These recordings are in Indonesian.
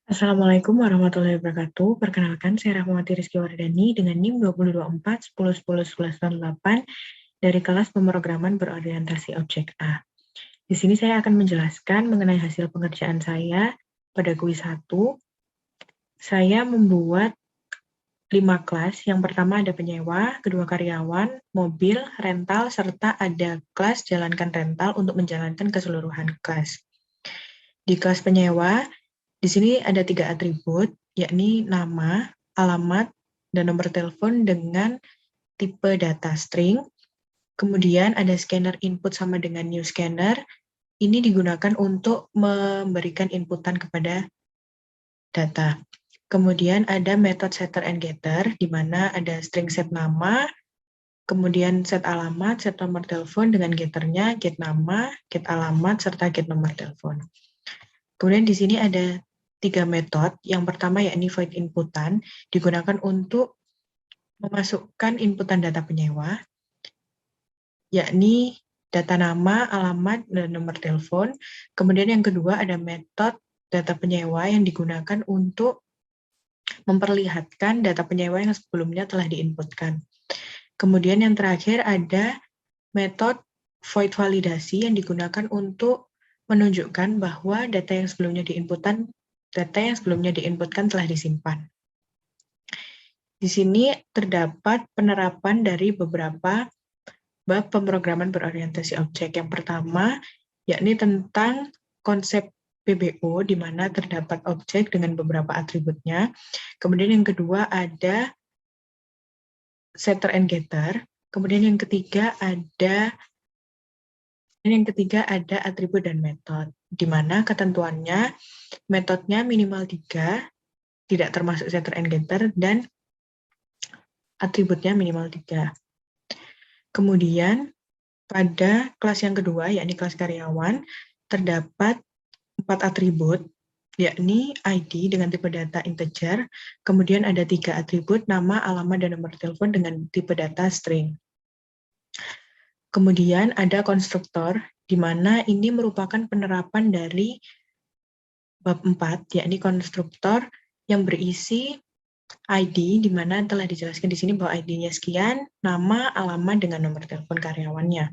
Assalamualaikum warahmatullahi wabarakatuh. Perkenalkan, saya Rahmawati Rizky Wardani dengan NIM 2024 dari kelas pemrograman berorientasi objek A. Di sini saya akan menjelaskan mengenai hasil pengerjaan saya pada kuis 1. Saya membuat 5 kelas. Yang pertama ada penyewa, kedua karyawan, mobil, rental, serta ada kelas jalankan rental untuk menjalankan keseluruhan kelas. Di kelas penyewa, di sini ada 3 atribut, yakni nama, alamat, dan nomor telepon dengan tipe data string. Kemudian ada scanner input sama dengan new scanner. Ini digunakan untuk memberikan inputan kepada data. Kemudian ada method setter and getter, di mana ada string set nama, kemudian set alamat, set nomor telepon dengan getternya, get nama, get alamat, serta get nomor telepon. Kemudian di sini ada 3 metode. Yang pertama yakni void inputan, digunakan untuk memasukkan inputan data penyewa, yakni data nama, alamat, dan nomor telepon. Kemudian yang kedua ada metode data penyewa yang digunakan untuk memperlihatkan data penyewa yang sebelumnya telah diinputkan. Kemudian yang terakhir ada metode void validasi yang digunakan untuk menunjukkan bahwa data yang sebelumnya diinputkan telah disimpan. Di sini terdapat penerapan dari beberapa bab pemrograman berorientasi objek. Yang pertama, yakni tentang konsep PBO, di mana terdapat objek dengan beberapa atributnya. Kemudian yang kedua ada setter and getter. Kemudian yang ketiga ada atribut dan metode, di mana ketentuannya metodenya minimal 3, tidak termasuk setter and getter, dan atributnya minimal 3. Kemudian pada kelas yang kedua, yakni kelas karyawan, terdapat 4 atribut, yakni ID dengan tipe data integer, kemudian ada 3 atribut, nama, alamat, dan nomor telepon dengan tipe data string. Kemudian ada konstruktor, di mana ini merupakan penerapan dari bab 4, yakni konstruktor yang berisi ID, di mana telah dijelaskan di sini bahwa ID-nya sekian, nama, alamat, dengan nomor telepon karyawannya.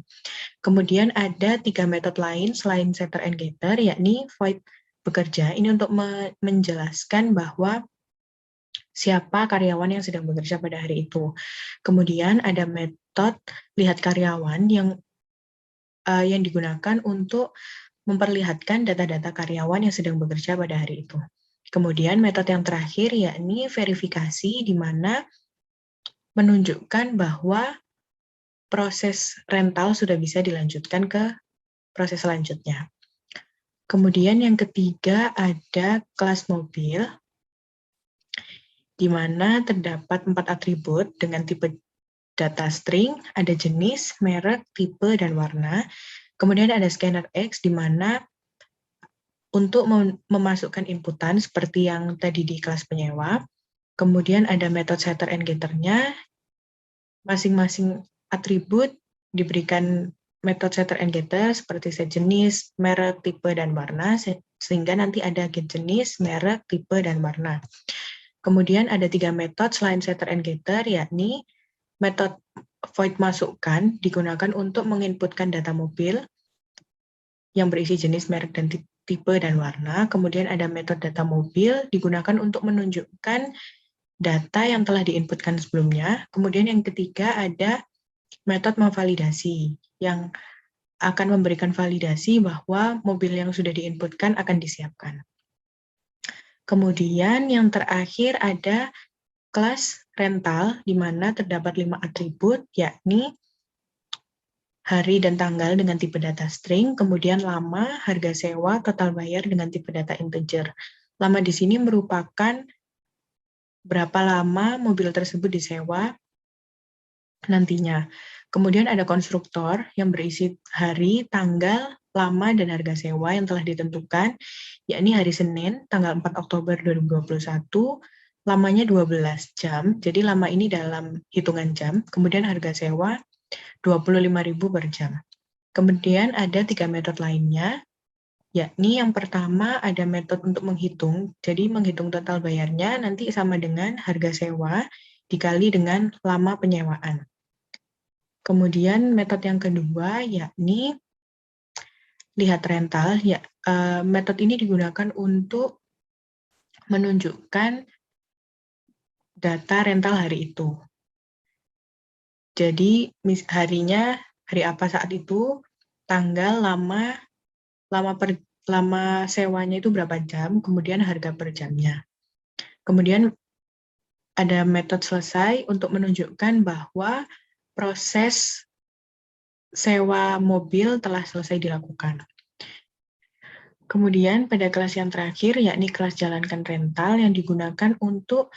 Kemudian ada 3 metode lain selain setter and getter, yakni void bekerja. Ini untuk menjelaskan bahwa siapa karyawan yang sedang bekerja pada hari itu. Kemudian ada metode lihat karyawan yang digunakan untuk memperlihatkan data-data karyawan yang sedang bekerja pada hari itu. Kemudian metode yang terakhir yakni verifikasi, di mana menunjukkan bahwa proses rental sudah bisa dilanjutkan ke proses selanjutnya. Kemudian yang ketiga ada kelas mobil, di mana terdapat 4 atribut dengan tipe data string, ada jenis, merek, tipe, dan warna. Kemudian ada scanner X, di mana untuk memasukkan inputan seperti yang tadi di kelas penyewa. Kemudian ada metode setter and getter-nya. Masing-masing atribut diberikan metode setter and getter seperti set jenis, merek, tipe, dan warna, sehingga nanti ada get jenis, merek, tipe, dan warna. Kemudian ada 3 metode selain setter and getter, yakni metode void masukkan digunakan untuk menginputkan data mobil yang berisi jenis, merek, dan tipe, dan warna. Kemudian ada metode data mobil digunakan untuk menunjukkan data yang telah diinputkan sebelumnya. Kemudian yang ketiga ada metode memvalidasi yang akan memberikan validasi bahwa mobil yang sudah diinputkan akan disiapkan. Kemudian yang terakhir ada kelas rental, di mana terdapat 5 atribut, yakni hari dan tanggal dengan tipe data string, kemudian lama, harga sewa, total bayar dengan tipe data integer. Lama di sini merupakan berapa lama mobil tersebut disewa nantinya. Kemudian ada konstruktor yang berisi hari, tanggal, lama, dan harga sewa yang telah ditentukan, yakni hari Senin, tanggal 4 Oktober 2021, lamanya 12 jam, jadi lama ini dalam hitungan jam. Kemudian harga sewa 25.000 per jam. Kemudian ada 3 metode lainnya, yakni yang pertama ada metode untuk menghitung. Jadi menghitung total bayarnya nanti sama dengan harga sewa dikali dengan lama penyewaan. Kemudian metode yang kedua yakni lihat rental. Ya, metode ini digunakan untuk menunjukkan data rental hari itu. Jadi harinya hari apa saat itu, tanggal, lama sewanya itu berapa jam, kemudian harga per jamnya. Kemudian ada metode selesai untuk menunjukkan bahwa proses sewa mobil telah selesai dilakukan. Kemudian pada kelas yang terakhir, yakni kelas jalankan rental yang digunakan untuk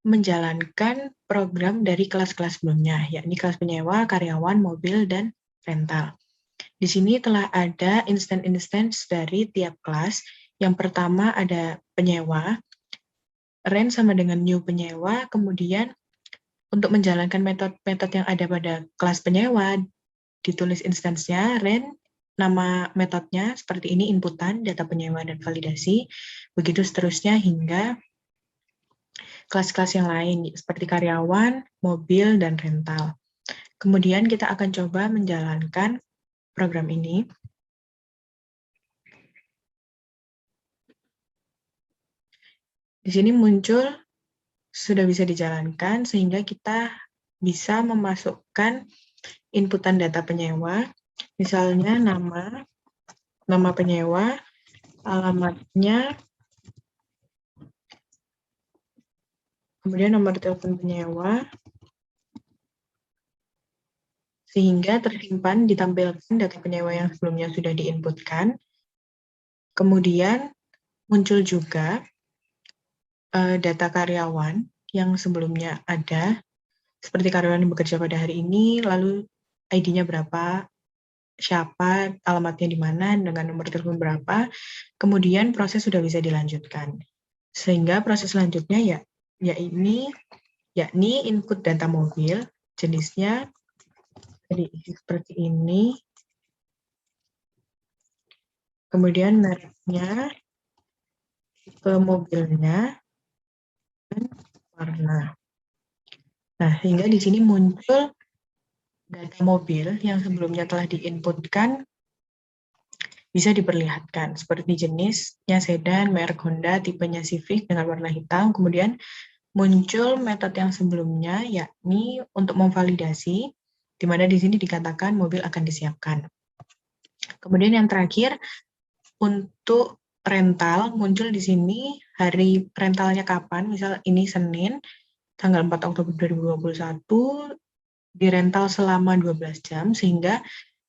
menjalankan program dari kelas-kelas sebelumnya, yakni kelas penyewa, karyawan, mobil, dan rental. Di sini telah ada instance dari tiap kelas. Yang pertama ada penyewa, rent sama dengan new penyewa, kemudian untuk menjalankan metode-metode yang ada pada kelas penyewa, ditulis instance-nya, rent, nama metodenya seperti ini, inputan, data penyewa, dan validasi, begitu seterusnya hingga kelas-kelas yang lain, seperti karyawan, mobil, dan rental. Kemudian kita akan coba menjalankan program ini. Di sini muncul, sudah bisa dijalankan, sehingga kita bisa memasukkan inputan data penyewa, misalnya nama penyewa, alamatnya, kemudian nomor telepon penyewa, sehingga tersimpan ditampilkan data penyewa yang sebelumnya sudah diinputkan. Kemudian muncul juga data karyawan yang sebelumnya ada, seperti karyawan yang bekerja pada hari ini, lalu ID-nya berapa, siapa, alamatnya di mana, dengan nomor telepon berapa, kemudian proses sudah bisa dilanjutkan. Sehingga proses selanjutnya yakni input data mobil, jenisnya seperti ini, kemudian mereknya, tipe mobilnya, dan warna. Nah, sehingga di sini muncul data mobil yang sebelumnya telah diinputkan bisa diperlihatkan, seperti jenisnya sedan, merek Honda, tipenya Civic dengan warna hitam, kemudian muncul metode yang sebelumnya, yakni untuk memvalidasi, di mana di sini dikatakan mobil akan disiapkan. Kemudian yang terakhir, untuk rental, muncul di sini hari rentalnya kapan, misal ini Senin, tanggal 4 Oktober 2021, dirental selama 12 jam, sehingga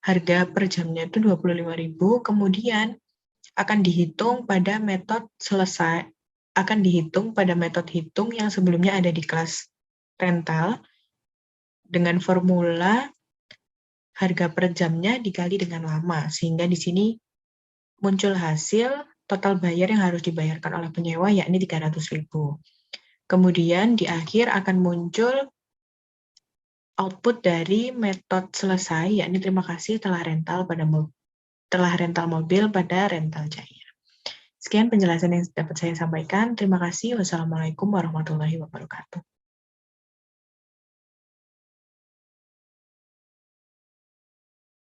harga per jamnya itu 25.000, kemudian akan dihitung pada metode hitung yang sebelumnya ada di kelas rental dengan formula harga per jamnya dikali dengan lama, sehingga di sini muncul hasil total bayar yang harus dibayarkan oleh penyewa, yakni 300.000. Kemudian di akhir akan muncul output dari metode selesai, yakni terima kasih telah rental mobil pada Rental Jaya. Sekian penjelasan yang dapat saya sampaikan. Terima kasih. Wassalamualaikum warahmatullahi wabarakatuh.